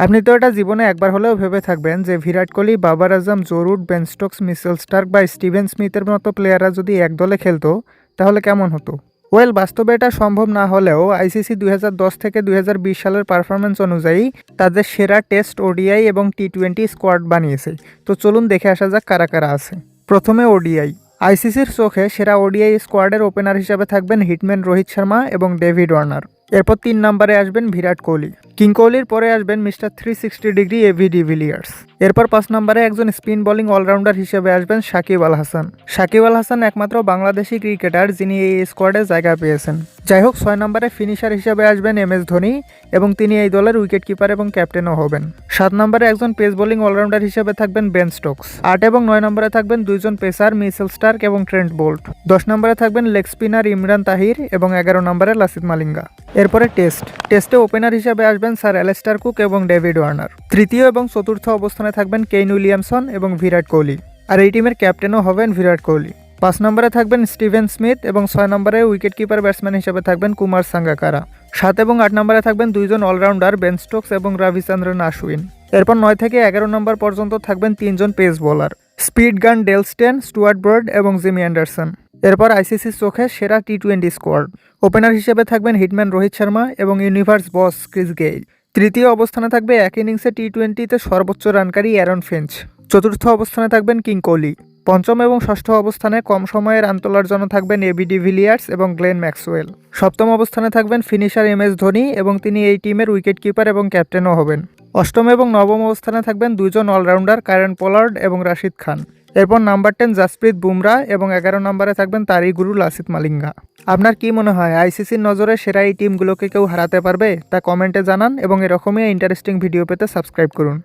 আপনি তো এটা জীবনে একবার হলেও ভেবে থাকবেন যে Virat Kohli, Babar Azam, Joe Root, Ben Stokes, Mitchell Starc বা স্টিভেন স্মিথের মতো প্লেয়াররা যদি এক দলে খেলতো তাহলে কেমন হতো। বাস্তবে এটা সম্ভব না হলেও আইসিসি 2010 থেকে 2020 সালের পারফরমেন্স অনুযায়ী তাদের সেরা টেস্ট, ওডিআই এবং টি-20 স্কোয়াড বানিয়েছে। তো চলুন দেখে আসা যাক কারা কারা আছে। প্রথমে ওডিআই। আইসিসির চোখে সেরা ওডিআই স্কোয়াডের ওপেনার হিসেবে থাকবেন হিটম্যান রোহিত শর্মা এবং ডেভিড ওয়ার্নার। এরপর 3 নম্বরে আসবেন বিরাট কোহলি। কিং কোহলির পরে আসবেন মিস্টার 360 ডিগ্রি এবি ডিভিলিয়ার্স। এরপর 5 নম্বরে একজন স্পিন বোলিং অলরাউন্ডার হিসেবে আসবেন সাকিব আল হাসান। সাকিব আল হাসান একমাত্র বাংলাদেশি ক্রিকেটার যিনি এই স্কোয়াডে জায়গা পেয়েছেন। যাই হোক, 6 নম্বরে ফিনিশার হিসেবে আসবেন এমএস ধোনি এবং তিনি এই দলের উইকেট কিপার এবং ক্যাপ্টেনও হবেন। 7 নম্বরে একজন পেস বোলিং অলরাউন্ডার হিসেবে থাকবেন বেন স্টোকস। 8 এবং 9 নম্বরে থাকবেন দুইজন পেসার মিচেল স্টার্ক এবং ট্রেন্ট বোল্ট। 10 নম্বরে থাকবেন লেগ স্পিনার ইমরান তাহির এবং 11 নম্বরে লাসিথ মালিঙ্গা। এরপরে টেস্টে ওপেনার হিসেবে আসবেন স্যার অ্যালেস্টার কুক এবং ডেভিড ওয়ার্নার। তৃতীয় এবং চতুর্থ অবস্থানে থাকবেন কেইন উইলিয়ামসন এবং বিরাট কোহলি। আর এই টিমের ক্যাপ্টেনও হবেন বিরাট কোহলি। 5 নম্বরে থাকবেন স্টিভেন স্মিথ এবং 6 নম্বরে উইকেট কিপার ব্যাটসম্যান হিসেবে থাকবেন কুমার সাঙ্গাকারা। 7 এবং 8 নম্বরে থাকবেন দুইজন অলরাউন্ডার বেন স্টোকস এবং রবিচন্দ্রন আশ্বিন। এরপর 9 থেকে 11 নম্বর পর্যন্ত থাকবেন 3 জন পেস বোলার, স্পিড গান ডেল স্টেন, স্টুয়ার্ট ব্রড এবং জিমি অ্যান্ডারসন। এরপর আইসিসির চোখে সেরা টি-20 স্কোয়াড। ওপেনার হিসেবে থাকবেন হিটম্যান রোহিত শর্মা এবং ইউনিভার্স বস ক্রিস গেইল। তৃতীয় অবস্থানে থাকবে এক ইনিংসে টি-20তে সর্বোচ্চ রানকারী অ্যারন ফিঞ্চ। চতুর্থ অবস্থানে থাকবেন কিং কোহলি। পঞ্চম এবং ষষ্ঠ অবস্থানে কম সময়ে রান তোলার জন্য থাকবেন এবি ডিভিলিয়ার্স এবং গ্লেন ম্যাক্সওয়েল। সপ্তম অবস্থানে থাকবেন ফিনিশার এমএস ধোনি এবং তিনি এই টিমের উইকেট কিপার এবং ক্যাপ্টেনও হবেন। অষ্টম এবং নবম অবস্থানে থাকবেন দুইজন অলরাউন্ডার কারেন পোলার্ড এবং রাশিদ খান। এরপর নাম্বার 10 জাসপ্রীত বুমরা এবং 11 নম্বরে থাকবেন তারই গুরু লাসিথ মালিঙ্গা। আপনার কি মনে হয় আইসিসির নজরে সেরা এই টিমগুলোকে কেউ হারাতে পারবে? তা কমেন্টে জানান এবং এরকমই ইন্টারেস্টিং ভিডিও পেতে সাবস্ক্রাইব করুন।